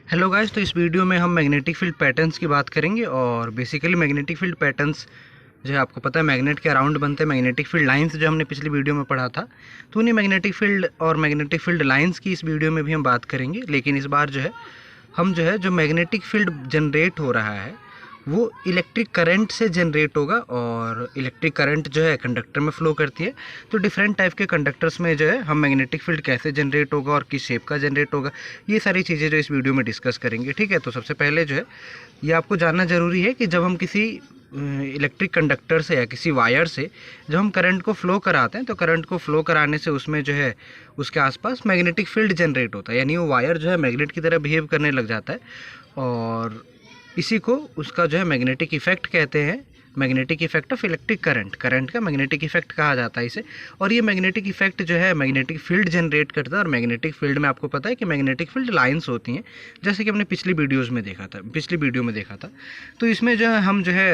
Hello guys, तो इस video में हम मैग्नेटिक फील्ड पैटर्न्स की बात करेंगे। और बेसिकली मैग्नेटिक फील्ड पैटर्न्स जो है आपको पता है मैग्नेट के अराउंड बनते हैं। मैग्नेटिक फील्ड लाइंस जो हमने पिछली वीडियो में पढ़ा था, तो उन्हीं मैग्नेटिक फील्ड और मैग्नेटिक फील्ड लाइंस की इस वीडियो में भी हम बात करेंगे। लेकिन इस बार जो मैग्नेटिक फील्ड जनरेट हो रहा है वो इलेक्ट्रिक करंट से जनरेट होगा। और इलेक्ट्रिक करंट जो है कंडक्टर में फ्लो करती है। तो डिफरेंट टाइप के कंडक्टर्स में जो है हम मैग्नेटिक फील्ड कैसे जनरेट होगा और किस शेप का जनरेट होगा, ये सारी चीज़ें जो इस वीडियो में डिस्कस करेंगे। ठीक है, तो सबसे पहले जो है ये आपको जानना ज़रूरी है कि जब हम किसी इलेक्ट्रिक कंडक्टर से या किसी वायर से जब हम करंट को फ्लो कराते हैं, तो करंट को फ्लो कराने से उसमें जो है उसके आसपास मैग्नेटिक फील्ड जनरेट होता है। यानी वो वायर जो है मैग्नेट की तरह बिहेव करने लग जाता है। और इसी को उसका जो है मैग्नेटिक इफेक्ट कहते हैं। Magnetic effect of electric current का मैग्नेटिक इफेक्ट कहा जाता है इसे। और ये मैग्नेटिक इफेक्ट जो है मैग्नेटिक फील्ड जनरेट करता है। और मैग्नेटिक फील्ड में आपको पता है कि मैग्नेटिक फील्ड लाइंस होती हैं, जैसे कि हमने पिछली वीडियो में देखा था। तो इसमें जो है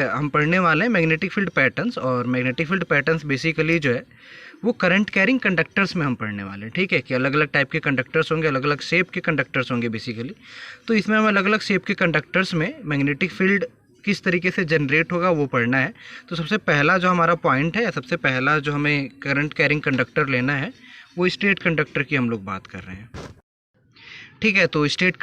हम पढ़ने वाले हैं मैग्नेटिक फील्ड पैटर्न्स। और मैग्नेटिक फील्ड पैटर्न्स बेसिकली जो है वो करंट कैरिंग कंडक्टर्स में हम पढ़ने वाले हैं। ठीक है, कि अलग अलग टाइप के कंडक्टर्स होंगे, अलग अलग शेप के कंडक्टर्स होंगे बेसिकली। तो इसमें हम अलग अलग शेप के कंडक्टर्स में मैग्नेटिक फील्ड किस तरीके से जनरेट होगा वो पढ़ना है। तो सबसे पहला जो हमारा पॉइंट है, सबसे पहला जो हमें करंट कैरिंग कंडक्टर लेना है, वो स्ट्रेट कंडक्टर की हम लोग बात कर रहे हैं। ठीक है, तो स्ट्रेट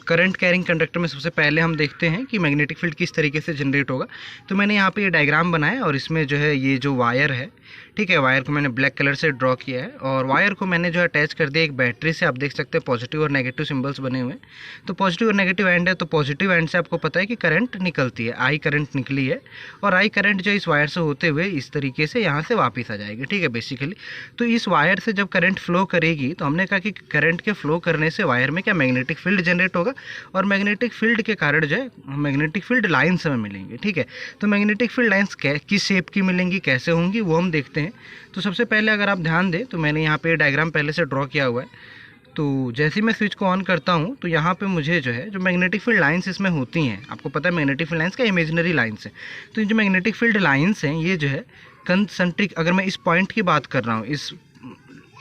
करंट कैरिंग कंडक्टर में सबसे पहले हम देखते हैं कि मैग्नेटिक फील्ड किस तरीके से जनरेट होगा। तो मैंने यहाँ पे ये डायग्राम बनाया और इसमें जो है ये जो वायर है, ठीक है, वायर को मैंने ब्लैक कलर से ड्रॉ किया है। और वायर को मैंने जो है अटैच कर दिया एक बैटरी से। आप देख सकते हैं पॉजिटिव और नेगेटिव सिंबल्स बने हुए हैं। तो पॉजिटिव और नेगेटिव एंड है, तो पॉजिटिव एंड से आपको पता है कि करंट निकलती है, आई करंट निकली है। और आई करंट जो इस वायर से होते हुए इस तरीके से यहाँ से वापस आ जाएगी। ठीक है, बेसिकली तो इस वायर से जब करंट फ्लो करेगी, तो हमने कहा कि करंट के फ्लो करने से वायर में क्या मैग्नेटिक फील्ड जनरेट होगा। और मैग्नेटिक फील्ड के कारण जो है मैग्नेटिक फील्ड लाइन्स हमें मिलेंगी। ठीक है, तो मैग्नेटिक फील्ड लाइन्स किस शेप की मिलेंगी, कैसे होंगी, वो हम देखते हैं। तो सबसे पहले अगर आप ध्यान दें तो मैंने यहाँ पे डायग्राम पहले से ड्रॉ किया हुआ है। तो जैसे ही मैं स्विच को ऑन करता हूँ तो यहाँ पे मुझे जो मैग्नेटिक फील्ड लाइंस इसमें होती हैं। आपको पता है मैग्नेटिक फील्ड लाइंस का इमेजिनरी लाइंस है। तो ये जो मैग्नेटिक फील्ड लाइंस हैं ये जो है कंसंट्रिक, अगर मैं इस पॉइंट की बात कर रहा हूँ, इस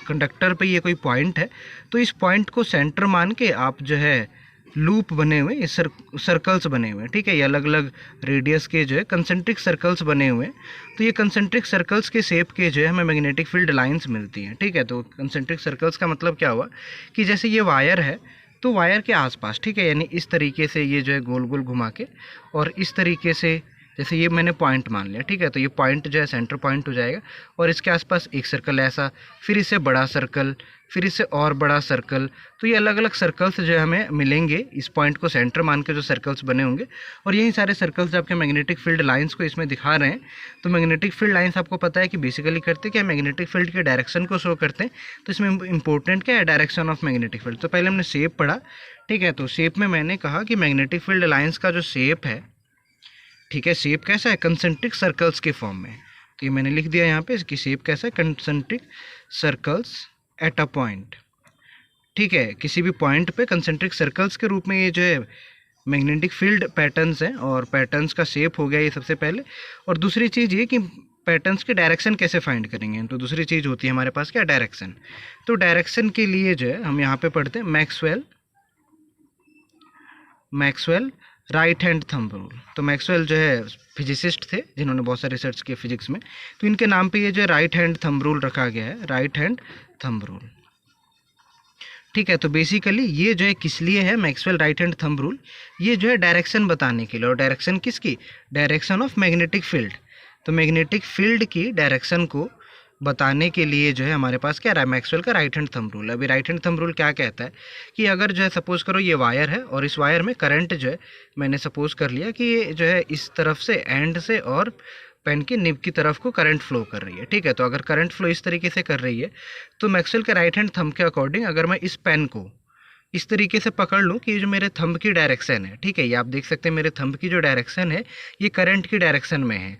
कंडक्टर पे ये कोई पॉइंट है, तो इस पॉइंट को सेंटर मान के आप जो है लूप बने हुए सर्कल्स बने हुए हैं। ठीक है, ये अलग अलग रेडियस के जो है कंसेंट्रिक सर्कल्स बने हुए हैं। तो ये कंसेंट्रिक सर्कल्स के शेप के जो है हमें मैग्नेटिक फील्ड लाइंस मिलती हैं। ठीक है, तो कंसेंट्रिक सर्कल्स का मतलब क्या हुआ कि जैसे ये वायर है, तो वायर के आसपास, ठीक है, यानी इस तरीके से ये जो है गोल गोल घुमा के, और इस तरीके से जैसे ये मैंने पॉइंट मान लिया। ठीक है, तो ये पॉइंट जो है सेंटर पॉइंट हो जाएगा। और इसके आसपास एक सर्कल ऐसा, फिर इससे बड़ा सर्कल, फिर इससे और बड़ा सर्कल। तो ये अलग अलग सर्कल्स जो हमें मिलेंगे इस पॉइंट को सेंटर मान के, जो सर्कल्स बने होंगे। और यही सारे सर्कल्स जो आपके मैग्नेटिक फील्ड लाइंस को इसमें दिखा रहे हैं। तो मैग्नेटिक फील्ड लाइंस आपको पता है कि बेसिकली करते क्या, मैग्नेटिक फील्ड के डायरेक्शन को शो करते हैं। तो इसमें इंपॉर्टेंट क्या है, डायरेक्शन ऑफ मैग्नेटिक फील्ड। तो पहले हमने शेप पढ़ा। ठीक है, तो शेप में मैंने कहा कि मैग्नेटिक फील्ड लाइंस का जो शेप है, ठीक है, शेप कैसा है, कंसेंट्रिक सर्कल्स के फॉर्म में। तो ये मैंने लिख दिया यहाँ पे, इसकी शेप कैसा है, concentric circles at a point. ठीक है, किसी भी पॉइंट पे कंसेंट्रिक सर्कल्स के रूप में ये जो है मैग्नेटिक फील्ड पैटर्न्स हैं। और पैटर्न्स का शेप हो गया ये सबसे पहले। और दूसरी चीज़ ये कि पैटर्न्स के डायरेक्शन कैसे फाइंड करेंगे। तो दूसरी चीज़ होती है हमारे पास क्या, डायरेक्शन। तो डायरेक्शन के लिए जो है हम यहाँ पे पढ़ते हैं Maxwell right hand thumb rule. तो मैक्सवेल जो है फिजिसिस्ट थे जिन्होंने बहुत सारे रिसर्च किए फिजिक्स में। तो इनके नाम पे ये जो है राइट हैंड थंब रूल रखा गया है, राइट हैंड थंब रूल। ठीक है, तो बेसिकली ये जो है किस लिए है Maxwell right hand thumb rule, ये जो है डायरेक्शन बताने के लिए। और डायरेक्शन किसकी, डायरेक्शन ऑफ मैग्नेटिक फील्ड। तो मैग्नेटिक फील्ड की डायरेक्शन को बताने के लिए जो है हमारे पास क्या रहा है, मैक्सवेल का राइट हैंड थंब रूल। अभी राइट हैंड थंब रूल क्या कहता है कि अगर जो है सपोज करो ये वायर है और इस वायर में करंट जो है मैंने सपोज कर लिया कि ये जो है इस तरफ से एंड से और पेन की निब की तरफ को करंट फ्लो कर रही है। ठीक है, तो अगर करंट फ्लो इस तरीके से कर रही है, तो मैक्सवेल के राइट हैंड थंब के अकॉर्डिंग अगर मैं इस पेन को इस तरीके से पकड़ लूँ कि ये जो मेरे थंब की डायरेक्शन है, ठीक है, ये आप देख सकते हैं मेरे थंब की जो डायरेक्शन है ये करंट की डायरेक्शन में है।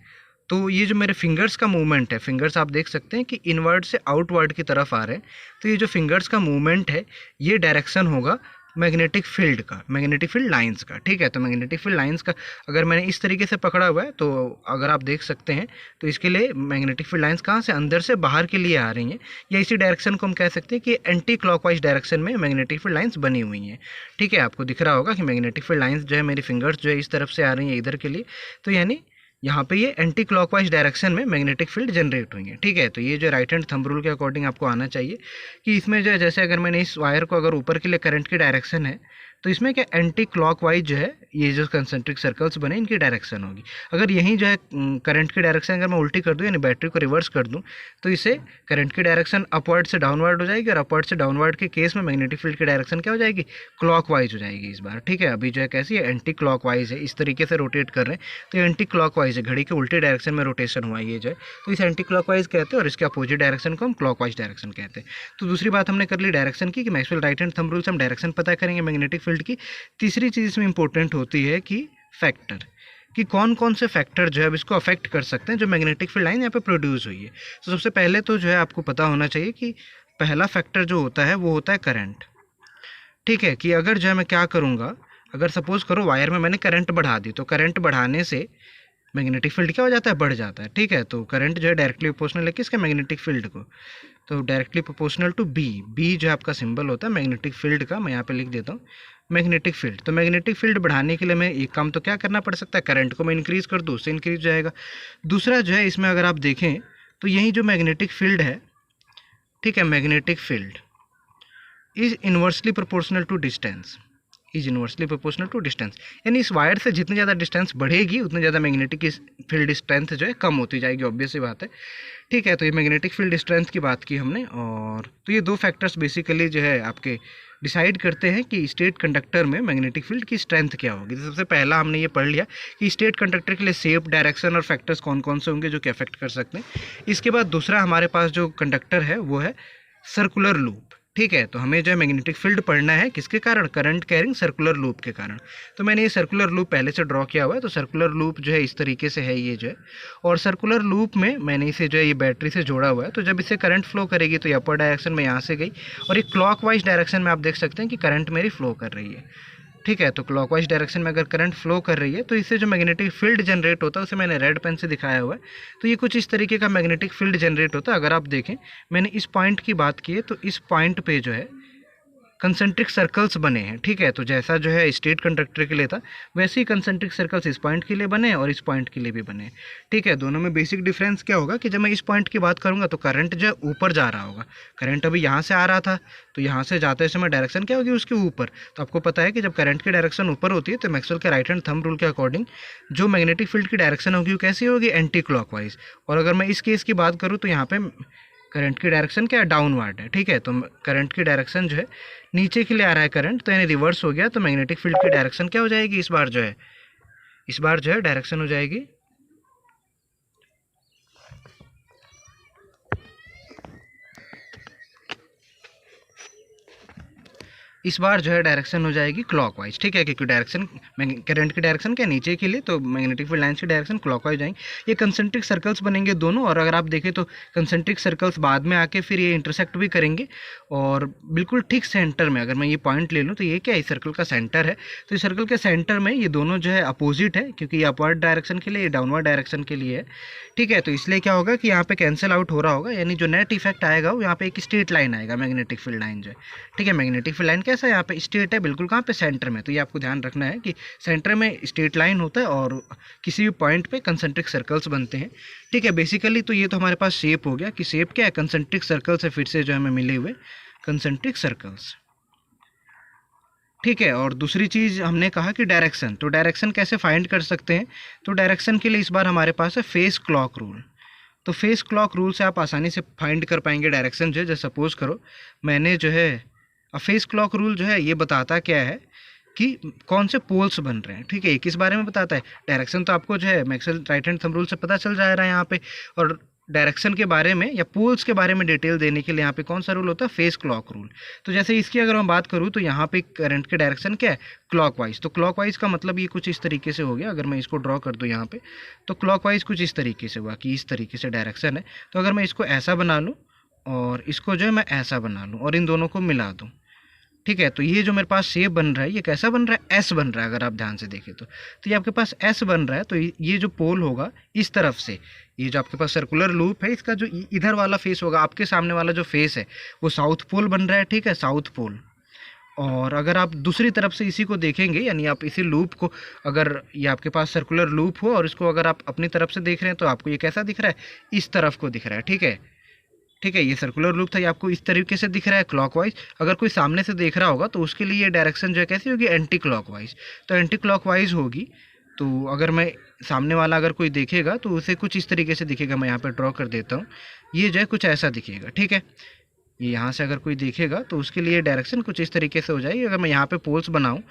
तो ये जो मेरे फिंगर्स का मूवमेंट है, फिंगर्स आप देख सकते हैं कि इनवर्ड से आउटवर्ड की तरफ आ रहे हैं। तो ये जो फिंगर्स का मूवमेंट है ये डायरेक्शन होगा मैग्नेटिक फील्ड का, मैग्नेटिक फील्ड लाइंस का, ठीक है। तो मैग्नेटिक फील्ड लाइंस का अगर मैंने इस तरीके से पकड़ा हुआ है तो अगर आप देख सकते हैं तो इसके लिए मैग्नेटिक फील्ड लाइंस कहाँ से, अंदर से बाहर के लिए आ रही हैं, या इसी डायरेक्शन को हम कह सकते हैं कि एंटी क्लॉकवाइज डायरेक्शन में मैग्नेटिक फील्ड लाइंस बनी हुई हैं, ठीक है। आपको दिख रहा होगा कि मैग्नेटिक फील्ड लाइंस जो है मेरी फिंगर्स जो है इस तरफ से आ रही हैं इधर के लिए, तो यानी यहाँ पे ये एंटी क्लॉकवाइज डायरेक्शन में मैग्नेटिक फील्ड जनरेट हुई है, ठीक है। तो ये जो राइट हैंड थंब रूल के अकॉर्डिंग आपको आना चाहिए कि इसमें जो है जैसे अगर मैंने इस वायर को अगर ऊपर के लिए करंट की डायरेक्शन है तो इसमें क्या एंटी क्लॉकवाइज जो है ये जो कंसेंट्रिक सर्कल्स बने इनकी डायरेक्शन होगी। अगर यहीं जो है करंट की डायरेक्शन अगर मैं उल्टी कर दूँ यानी बैटरी को रिवर्स कर दूँ तो इसे करंट की डायरेक्शन अपवर्ड से डाउनवर्ड हो जाएगी, और अपवर्ड से डाउनवर्ड के केस में मैग्नेटिक फील्ड की डायरेक्शन क्या हो जाएगी, क्लॉकवाइज हो जाएगी इस बार, ठीक है। अभी जो है कैसी है, एंटी क्लॉकवाइज है, इस तरीके से रोटेट कर रहे हैं तो एंटी क्लॉकवाइज है, घड़ी के उल्टे डायरेक्शन में रोटेशन हुआ ये जो है, तो इसे एंटी क्लॉकवाइज कहते हैं और इसके अपोजिट डायरेक्शन को हम क्लॉकवाइज डायरेक्शन कहते हैं। तो दूसरी बात हमने कर ली डायरेक्शन की कि Maxwell right hand thumb rule से हम डायरेक्शन पता करेंगे मैग्नेटिक फील्ड की। तीसरी चीज़ इसमें इंपॉर्टेंट होती है कि फैक्टर, कि कौन कौन से फैक्टर जो है अब इसको अफेक्ट कर सकते हैं जो मैग्नेटिक फील्ड लाइन यहाँ पे प्रोड्यूस हुई है। तो सबसे पहले तो जो है आपको पता होना चाहिए कि पहला फैक्टर जो होता है वो होता है करंट, ठीक है। कि अगर जो है मैं क्या करूँगा, अगर सपोज करो वायर में मैंने करंट बढ़ा दी तो करंट बढ़ाने से मैग्नेटिक फील्ड क्या हो जाता है, बढ़ जाता है, ठीक है। तो करंट जो है डायरेक्टली प्रोपोर्शनल है किसके, मैग्नेटिक फील्ड को, तो directly proportional to B, B जो आपका सिंबल होता है मैग्नेटिक फील्ड का, मैं यहाँ पे लिख देता हूँ मैग्नेटिक फील्ड। तो मैग्नेटिक फील्ड बढ़ाने के लिए मैं एक काम तो क्या करना पड़ सकता है, करंट को मैं इंक्रीज़ कर दूँ, उससे इंक्रीज जाएगा। दूसरा जो है इसमें अगर आप देखें तो यही जो मैग्नेटिक फील्ड है, ठीक है, magnetic field is inversely proportional to distance, is inversely proportional to distance, यानी इस वायर से जितनी ज़्यादा डिस्टेंस बढ़ेगी उतनी ज़्यादा मैग्नेटिक फील्ड स्ट्रेंथ जो है कम होती जाएगी, ऑब्वियस सी बात है, ठीक है। तो ये मैग्नेटिक फील्ड स्ट्रेंथ की बात की हमने, और तो ये दो फैक्टर्स बेसिकली जो है आपके डिसाइड करते हैं कि स्टेट कंडक्टर में मैग्नेटिक फील्ड की स्ट्रेंथ क्या होगी। तो सबसे पहला हमने ये पढ़ लिया कि स्टेट कंडक्टर के लिए शेप, डायरेक्शन और फैक्टर्स कौन कौन से होंगे जो कि अफेक्ट कर सकते हैं। इसके बाद दूसरा हमारे पास जो कंडक्टर है वो है सर्कुलर लूप, ठीक है। तो हमें जो है मैग्नेटिक फील्ड पढ़ना है किसके कारण, करंट कैरिंग सर्कुलर लूप के कारण। तो मैंने ये सर्कुलर लूप पहले से ड्रॉ किया हुआ है, तो सर्कुलर लूप जो है इस तरीके से है ये जो है, और सर्कुलर लूप में मैंने इसे जो है ये बैटरी से जोड़ा हुआ है। तो जब इसे करंट फ्लो करेगी तो ये अपर डायरेक्शन में यहाँ से गई, और एक क्लॉकवाइज डायरेक्शन में आप देख सकते हैं कि करंट मेरी फ्लो कर रही है, ठीक है। तो क्लॉकवाइज डायरेक्शन में अगर करंट फ्लो कर रही है तो इससे जो मैग्नेटिक फील्ड जनरेट होता है उसे मैंने रेड पेन से दिखाया हुआ है। तो ये कुछ इस तरीके का मैग्नेटिक फील्ड जनरेट होता है। अगर आप देखें मैंने इस पॉइंट की बात की है तो इस पॉइंट पे जो है कंसेंट्रिक सर्कल्स बने हैं, ठीक है। तो जैसा जो है स्टेट कंडक्टर के लिए था वैसे ही कंसेंट्रिक सर्कल्स इस पॉइंट के लिए बने हैं और इस पॉइंट के लिए भी बने हैं, ठीक है। दोनों में बेसिक डिफरेंस क्या होगा कि जब मैं इस पॉइंट की बात करूंगा तो करंट जो है ऊपर जा रहा होगा, करंट अभी यहाँ से आ रहा था तो यहाँ से जाते समय डायरेक्शन क्या होगी उसके ऊपर। तो आपको पता है कि जब करंट की डायरेक्शन ऊपर होती है तो मैक्सवेल के राइट हैंड थंब रूल के अकॉर्डिंग जो मैग्नेटिक फील्ड की डायरेक्शन होगी वो कैसी होगी, एंटी क्लॉकवाइज। और अगर मैं इस केस की बात करूँ तो यहाँ पे करंट की डायरेक्शन क्या है, डाउनवर्ड है, ठीक है। तो करंट की डायरेक्शन जो है नीचे के लिए आ रहा है करंट, तो यानी रिवर्स हो गया, तो मैग्नेटिक फील्ड की डायरेक्शन क्या हो जाएगी इस बार जो है डायरेक्शन हो जाएगी इस बार जो है डायरेक्शन हो जाएगी क्लॉकवाइज, ठीक है। क्योंकि डायरेक्शन करंट की डायरेक्शन क्या नीचे के लिए, तो मैग्नेटिक फील्ड लाइंस की डायरेक्शन क्लॉकवाइज जाएंगे। ये कंसेंट्रिक सर्कल्स बनेंगे दोनों, और अगर आप देखें तो कंसेंट्रिक सर्कल्स बाद में आके फिर ये इंटरसेक्ट भी करेंगे, और बिल्कुल ठीक सेंटर में अगर मैं ये पॉइंट ले लूँ तो ये क्या है, इस सर्कल का सेंटर है। तो इस सर्कल के सेंटर में ये दोनों जो है अपोजिट है, क्योंकि ये अपवर्ड डायरेक्शन के लिए, ये डाउनवर्ड डायरेक्शन के लिए है, ठीक है। तो इसलिए क्या होगा कि यहाँ पे कैंसिल आउट हो रहा होगा, यानी जो नेट इफेक्ट आएगा वो यहाँ पे एक स्ट्रेट लाइन आएगा मैग्नेटिक फील्ड लाइन जो है, ठीक है। मैग्नेटिक फील्ड लाइन कैसा है, यहाँ पे स्ट्रेट है बिल्कुल, कहाँ पे, सेंटर में। तो ये आपको ध्यान रखना है कि सेंटर में स्ट्रेट लाइन होता है और किसी भी पॉइंट पे कंसेंट्रिक सर्कल्स बनते हैं, ठीक है। बेसिकली तो ये तो हमारे पास शेप हो गया कि शेप क्या है, कंसेंट्रिक सर्कल्स है फिर से जो हमें मिले हुए कंसेंट्रिक सर्कल्स, ठीक है। और दूसरी चीज़ हमने कहा कि डायरेक्शन, तो डायरेक्शन कैसे फाइंड कर सकते हैं, तो डायरेक्शन के लिए इस बार हमारे पास है फेस क्लॉक रूल। तो फेस क्लॉक रूल से आप आसानी से फाइंड कर पाएंगे डायरेक्शन जो है। जैसे सपोज करो मैंने जो है, अब फेस क्लॉक रूल जो है ये बताता क्या है कि कौन से पोल्स बन रहे हैं, ठीक है। ये किस बारे में बताता है, डायरेक्शन तो आपको जो है Maxwell right hand thumb rule से पता चल जा रहा है यहाँ पे, और डायरेक्शन के बारे में या पोल्स के बारे में डिटेल देने के लिए यहाँ पे कौन सा रूल होता है, फेस क्लॉक रूल। तो जैसे इसकी अगर मैं बात करूँ तो यहाँ पे करंट के डायरेक्शन क्या है, क्लॉकवाइज। तो क्लॉकवाइज का मतलब ये कुछ इस तरीके से हो गया, अगर मैं इसको ड्रॉ कर दूँ यहाँ पे तो क्लॉकवाइज कुछ इस तरीके से हुआ कि इस तरीके से डायरेक्शन है। तो अगर मैं इसको ऐसा बना लूँ और इसको जो है मैं ऐसा बना लूँ और इन दोनों को मिला दूँ, ठीक है। तो ये जो मेरे पास शेप बन रहा है ये कैसा बन रहा है, एस बन रहा है। अगर आप ध्यान से देखें तो ये आपके पास एस बन रहा है। तो ये जो पोल होगा इस तरफ से, ये जो आपके पास सर्कुलर लूप है इसका जो इधर वाला फेस होगा, आपके सामने वाला जो फेस है वो साउथ पोल बन रहा है। ठीक है, साउथ पोल। और अगर आप दूसरी तरफ से इसी को देखेंगे, यानी आप इसी लूप को, अगर ये आपके पास सर्कुलर लूप हो और इसको अगर आप अपनी तरफ से देख रहे हैं तो आपको ये कैसा दिख रहा है, इस तरफ को दिख रहा है। ठीक है, ठीक है, ये सर्कुलर लूप था, ये आपको इस तरीके से दिख रहा है क्लॉकवाइज। अगर कोई सामने से देख रहा होगा तो उसके लिए ये डायरेक्शन जो है कैसी होगी, एंटी क्लॉकवाइज। तो एंटी क्लॉकवाइज होगी। तो अगर मैं सामने वाला अगर कोई देखेगा तो उसे कुछ इस तरीके से दिखेगा। मैं यहाँ पे ड्रॉ कर देता हूँ, ये जो है कुछ ऐसा दिखेगा। ठीक है, ये यहाँ से अगर कोई देखेगा तो उसके लिए डायरेक्शन कुछ इस तरीके से हो जाएगी। अगर मैं यहाँ पे पोल्स बनाऊँ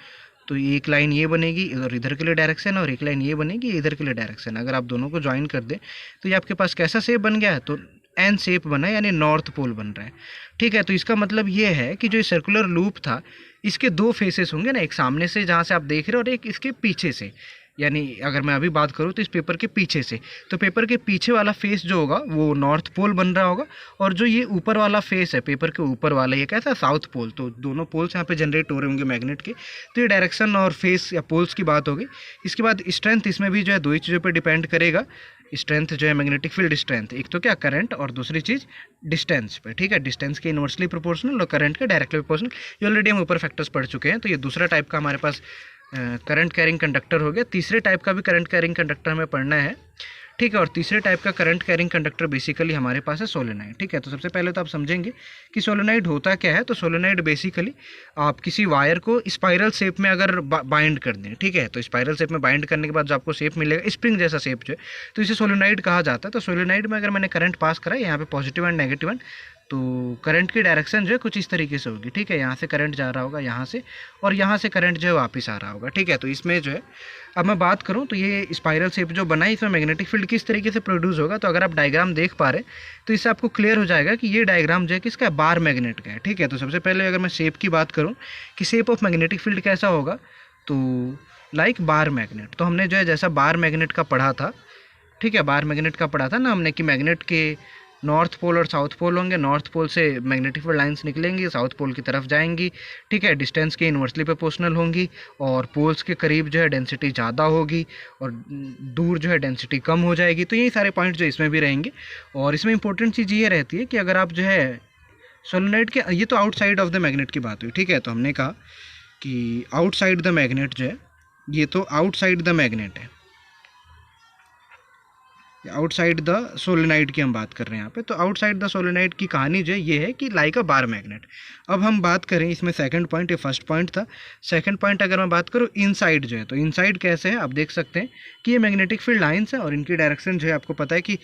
तो एक लाइन ये बनेगी और इधर के लिए डायरेक्शन, और एक लाइन ये बनेगी इधर के लिए डायरेक्शन। अगर आप दोनों को ज्वाइन कर दें तो ये आपके पास कैसा शेप बन गया है, तो एन शेप बना है, यानी नॉर्थ पोल बन रहा है। ठीक है, तो इसका मतलब ये है कि जो ये सर्कुलर लूप था इसके दो फेसेस होंगे ना, एक सामने से जहाँ से आप देख रहे हो और एक इसके पीछे से। यानी अगर मैं अभी बात करूँ तो इस पेपर के पीछे से, तो पेपर के पीछे वाला फेस जो होगा वो नॉर्थ पोल बन रहा होगा, और जो ये ऊपर वाला फेस है पेपर के ऊपर वाला ये कैसा, साउथ पोल। तो दोनों पोल्स यहाँ पे जनरेट हो रहे होंगे मैग्नेट के। तो ये डायरेक्शन और फेस या पोल्स की बात होगी। इसके बाद स्ट्रेंथ, इसमें भी जो है दो ही चीज़ों पर डिपेंड करेगा। स्ट्रेंथ जो है मैग्नेटिक फील्ड स्ट्रेंथ, एक तो क्या करंट और दूसरी चीज़ डिस्टेंस पे। ठीक है, डिस्टेंस के इनवर्सली प्रोपोर्शनल और करंट के डायरेक्टली प्रोपोर्शनल। ये ऑलरेडी हम ऊपर फैक्टर्स पढ़ चुके हैं। तो ये दूसरा टाइप का हमारे पास करंट कैरिंग कंडक्टर हो गया। तीसरे टाइप का भी करंट कैरिंग कंडक्टर हमें पढ़ना है। ठीक है, और तीसरे टाइप का करंट कैरिंग कंडक्टर बेसिकली हमारे पास है सोलेनाइड। ठीक है, तो सबसे पहले तो आप समझेंगे कि सोलेनाइड होता क्या है। तो सोलेनाइड बेसिकली आप किसी वायर को स्पाइरल शेप में अगर बाइंड कर दें, ठीक है, तो स्पाइरल शेप में बाइंड करने के बाद जो आपको शेप मिलेगा स्प्रिंग जैसा शेप जो है, तो इसे सोलेनाइड कहा जाता है। तो सोलेनाइड में अगर मैंने करंट पास करा है यहाँ पे पॉजिटिव एंड नेगेटिव एंड, तो करंट की डायरेक्शन जो है कुछ इस तरीके से होगी। ठीक है, यहाँ से करंट जा रहा होगा यहाँ से, और यहाँ से करंट जो है वापस आ रहा होगा। ठीक है, तो इसमें जो है अब मैं बात करूँ तो ये स्पाइरल शेप जो बना है इसमें मैग्नेटिक फील्ड किस तरीके से प्रोड्यूस होगा। तो अगर आप डायग्राम देख पा रहे हैं तो इससे आपको क्लियर हो जाएगा कि ये डायग्राम जो है किसका है, बार मैग्नेट का है। ठीक है, तो सबसे पहले अगर मैं शेप की बात करूँ कि शेप ऑफ मैग्नेटिक फील्ड कैसा होगा, तो लाइक बार मैग्नेट। तो हमने जो है जैसा बार मैग्नेट का पढ़ा था, ठीक है, बार मैग्नेट का पढ़ा था ना हमने कि मैग्नेट के नॉर्थ पोल और साउथ पोल होंगे। नॉर्थ पोल से मैग्नेटिक फील्ड लाइंस निकलेंगी, साउथ पोल की तरफ जाएंगी। ठीक है, डिस्टेंस के इन्वर्सली प्रोपोर्शनल होंगी, और पोल्स के करीब जो है डेंसिटी ज़्यादा होगी और दूर जो है डेंसिटी कम हो जाएगी। तो यही सारे पॉइंट जो इसमें भी रहेंगे। और इसमें इंपॉर्टेंट चीज़ ये रहती है कि अगर आप जो है सोलेनोइड के, ये तो आउटसाइड ऑफ द मैग्नेट की बात हुई। ठीक है, तो हमने कहा कि आउटसाइड द मैग्नेट जो है, ये तो आउटसाइड द मैग्नेट है, आउटसाइड द सोलेनाइड की हम बात कर रहे हैं यहाँ पे। तो आउटसाइड द सोलेनाइड की कहानी जो है ये है कि लाइक अ बार मैग्नेट। अब हम बात करें इसमें सेकंड पॉइंट, ये फर्स्ट पॉइंट था। सेकंड पॉइंट अगर मैं बात करूँ इनसाइड जो है, तो इनसाइड कैसे है, आप देख सकते हैं कि ये मैग्नेटिक फील्ड लाइंस है और इनकी डायरेक्शन जो है आपको पता है कि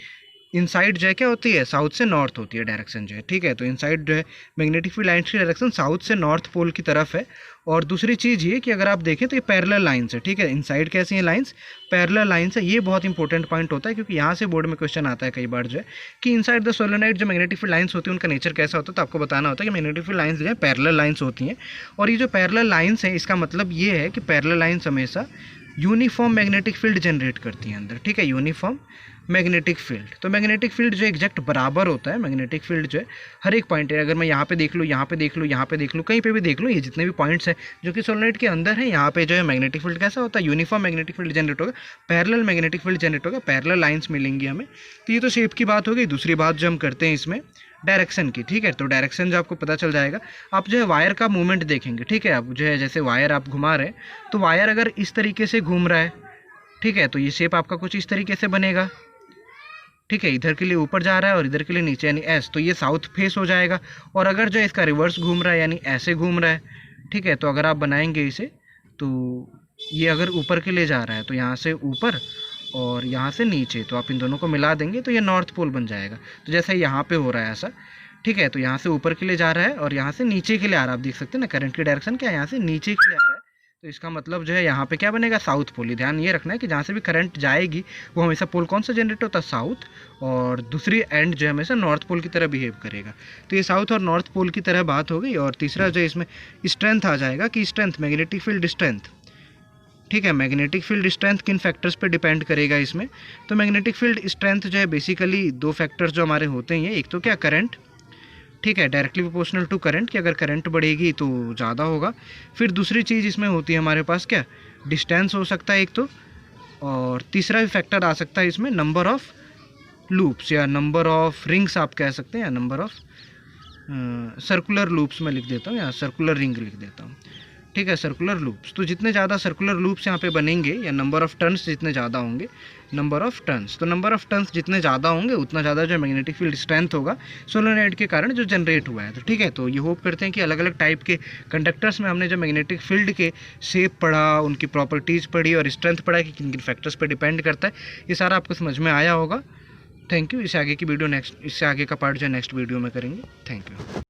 इनसाइड जो है क्या होती है, साउथ से नॉर्थ होती है डायरेक्शन जो है। ठीक है, तो इनसाइड जो है मैग्नेटिक फील्ड लाइंस की डायरेक्शन साउथ से नॉर्थ पोल की तरफ है। और दूसरी चीज़ ये कि अगर आप देखें तो ये पैरेलल लाइंस है। ठीक है, इनसाइड कैसी हैं लाइंस, पैरेलल लाइंस है। ये बहुत इंपॉर्टेंट पॉइंट होता है क्योंकि यहाँ से बोर्ड में क्वेश्चन आता है कई बार जो है कि इनसाइड द सोलेनोइड जो मैग्नेटिक फील्ड लाइंस होती है उनका नेचर कैसा होता है। तो आपको बताना होता है कि मैग्नेटिक फील्ड लाइंस जो है पैरेलल लाइंस होती हैं। और ये जो पैरेलल लाइंस हैं इसका मतलब ये है कि पैरेलल लाइंस हमेशा यूनिफॉर्म मैग्नेटिक फील्ड जनरेट करती हैं अंदर। ठीक है, यूनिफॉर्म मैग्नेटिक फील्ड। तो मैग्नेटिक फील्ड जो एग्जैक्ट बराबर होता है, मैग्नेटिक फील्ड जो है हर एक पॉइंट है। अगर मैं यहाँ पे देख लूँ, यहाँ पे देख लूँ, यहाँ पे देख लूँ, कहीं पे भी देख लूँ, ये जितने भी पॉइंट्स हैं जो कि सोलेनोइड के अंदर है, यहाँ पे जो है मैग्नेटिक फील्ड कैसा होता है, यूनिफॉर्म मैग्नेटिक फील्ड जनरेट होगा, पैरेलल मैग्नेटिक फील्ड जनरेट होगा, पैरेलल लाइंस मिलेंगी हमें। तो ये तो शेप की बात हो गई। दूसरी बात जो हम करते हैं इसमें डायरेक्शन की। ठीक है, तो डायरेक्शन जो आपको पता चल जाएगा, आप जो है वायर का मूवमेंट देखेंगे। ठीक है, आप जो है जैसे वायर आप घुमा रहे हैं, तो वायर अगर इस तरीके से घूम रहा है, ठीक है, तो ये शेप आपका कुछ इस तरीके से बनेगा। ठीक है, इधर के लिए ऊपर जा रहा है और इधर के लिए नीचे यानी एस, तो ये साउथ फेस हो जाएगा। और अगर जो इसका रिवर्स घूम रहा है यानी ऐसे घूम रहा है, ठीक है, तो अगर आप बनाएंगे इसे तो ये अगर ऊपर के लिए जा रहा है तो यहाँ से ऊपर और यहाँ से नीचे, तो आप इन दोनों को मिला देंगे तो ये नॉर्थ पोल बन जाएगा। तो जैसे यहाँ पे हो रहा है ऐसा, ठीक है, तो यहाँ से ऊपर के लिए जा रहा है और यहाँ से नीचे के लिए आ रहा है। आप देख सकते हैं ना करंट की डायरेक्शन क्या है, यहाँ से नीचे के लिए आ रहा है। तो इसका मतलब जो है यहाँ पे क्या बनेगा, साउथ पोल। ध्यान ये रखना है कि जहाँ से भी करंट जाएगी वो हमेशा पोल कौन सा जनरेट होता है, साउथ, और दूसरी एंड जो है हमेशा नॉर्थ पोल की तरह बिहेव करेगा। तो ये साउथ और नॉर्थ पोल की तरह बात हो गई। और तीसरा जो इसमें स्ट्रेंथ आ जाएगा कि स्ट्रेंथ, मैग्नेटिक फील्ड स्ट्रेंथ। ठीक है, मैग्नेटिक फील्ड स्ट्रेंथ किन फैक्टर्स पे डिपेंड करेगा इसमें, तो मैग्नेटिक फील्ड स्ट्रेंथ जो है बेसिकली दो फैक्टर्स जो हमारे होते हैं, एक तो क्या करंट, ठीक है, डायरेक्टली प्रोपोर्शनल टू करंट, कि अगर करंट बढ़ेगी तो ज़्यादा होगा। फिर दूसरी चीज़ इसमें होती है हमारे पास क्या, डिस्टेंस हो सकता है एक तो, और तीसरा भी फैक्टर आ सकता है इसमें, नंबर ऑफ़ लूप्स या नंबर ऑफ़ रिंग्स आप कह सकते हैं, या नंबर ऑफ़ सर्कुलर लूप्स मैं लिख देता हूँ, या सर्कुलर रिंग लिख देता हूँ। ठीक है, सर्कुलर लूप्स, तो जितने ज़्यादा सर्कुलर लूप्स यहाँ पे बनेंगे, या नंबर ऑफ़ टर्न्स जितने ज़्यादा होंगे, नंबर ऑफ़ टर्न्स, तो नंबर ऑफ़ टर्न्स जितने ज़्यादा होंगे उतना ज़्यादा जो मैग्नेटिक फील्ड स्ट्रेंथ होगा सोलेनोइड के कारण जो जनरेट हुआ है। तो ठीक है, तो ये होप करते हैं कि अलग अलग टाइप के कंडक्टर्स में हमने जो मैग्नेटिक फील्ड के शेप पढ़ा, उनकी प्रॉपर्टीज़ पढ़ी और स्ट्रेंथ पढ़ा कि किन किन फैक्टर्स पर डिपेंड करता है, ये सारा आपको समझ में आया होगा। Thank you. इससे आगे की वीडियो इससे आगे का पार्ट जो है नेक्स्ट वीडियो में करेंगे। Thank you.